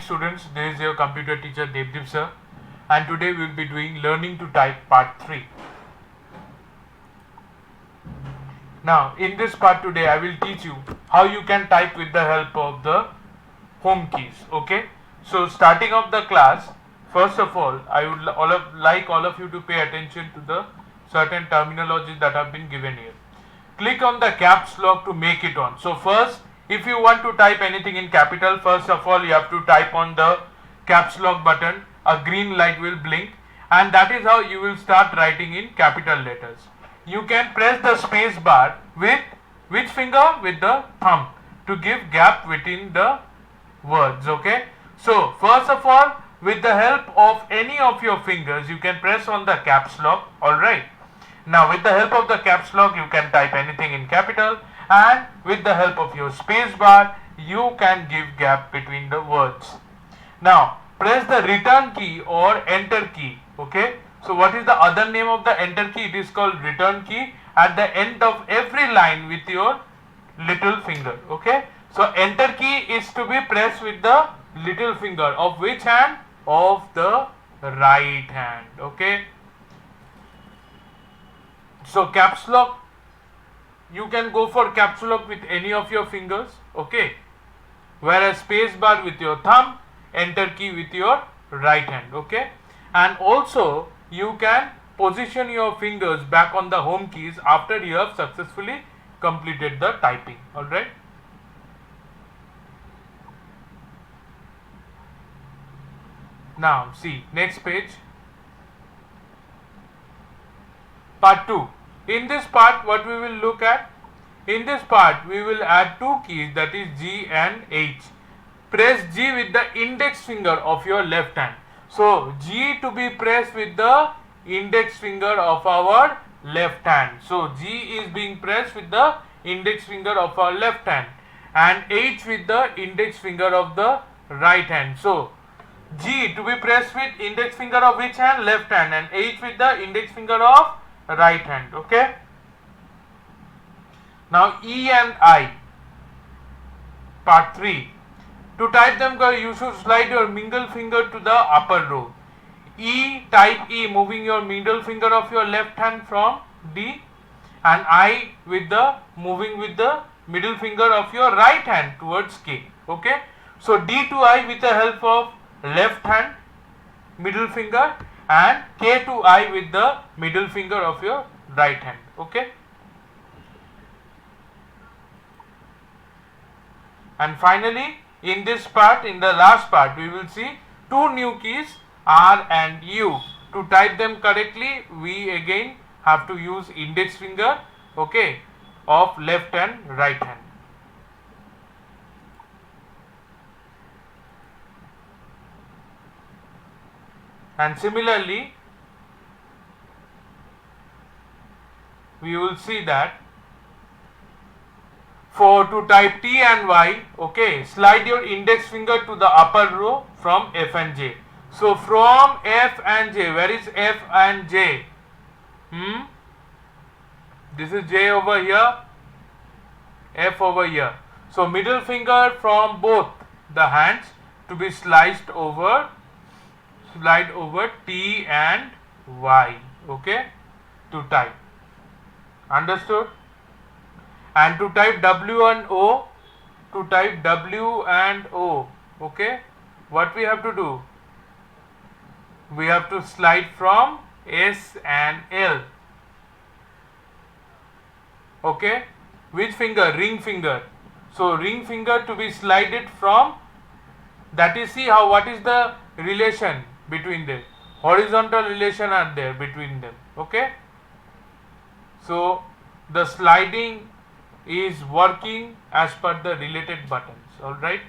Students, this is your computer teacher Devdeep sir, and today we will be doing learning to type part 3. Now in this part today I will teach you how you can type with the help of the home keys. Okay, so starting off the class, first of all I would like all of you to pay attention to the certain terminologies that have been given here. Click on the caps lock to make it on. So first, if you want to type anything in capital, first of all you have to type on the caps lock button. A green light will blink, and that is how you will start writing in capital letters. You can press the space bar with which finger? With the thumb, to give gap between the words. Okay, so first of all, with the help of any of your fingers you can press on the caps lock. Alright, now with the help of the caps lock you can type anything in capital, and with the help of your space bar you can give gap between the words. Now press the return key or enter key. Okay, so what is the other name of the enter key? It is called return key at the end of every line with your little finger. Okay, so enter key is to be pressed with the little finger of which hand? Of the right hand. Okay, so caps lock, you can go for caps lock with any of your fingers. Okay, whereas space bar with your thumb, enter key with your right hand. Okay, and also you can position your fingers back on the home keys after you have successfully completed the typing. Alright, now see next page, part 2. In this part what we will look at? In this part we will add two keys, that is G and H. Press G with the index finger of your left hand. So G to be pressed with the index finger of our left hand. So G is being pressed with the index finger of our left hand, and H with the index finger of the right hand. So G to be pressed with index finger of which hand? Left hand, and H with the index finger of right hand. Okay, now E and I, part 3. To type them, you should slide your middle finger to the upper row. E, type E moving your middle finger of your left hand from D, and I with the moving with the middle finger of your right hand towards K. Okay, so D to I with the help of left hand middle finger, and K to I with the middle finger of your right hand. Okay, and finally in this part, in the last part, we will see two new keys, R and U. To type them correctly, we again have to use index finger, okay, of left and right hand. And similarly, we will see that for to type T and Y, okay, slide your index finger to the upper row from F and J. So from F and J, where is F and J? This is J over here, F over here. So middle finger from both the hands to be slide over T and Y, okay, to type. Understood? And to type W and O, okay, what we have to do? We have to slide from S and L. Okay, which finger? Ring finger. So ring finger to be slided from, that is, see how, what is the relation between them? Horizontal relation are there between them. Okay, so the sliding is working as per the related buttons. Alright,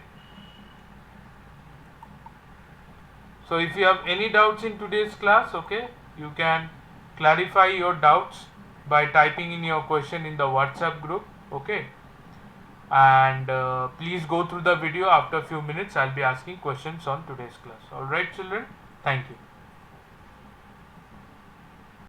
so if you have any doubts in today's class, okay, you can clarify your doubts by typing in your question in the WhatsApp group. Okay, and please go through the video. After a few minutes I'll be asking questions on today's class. Alright children, thank you.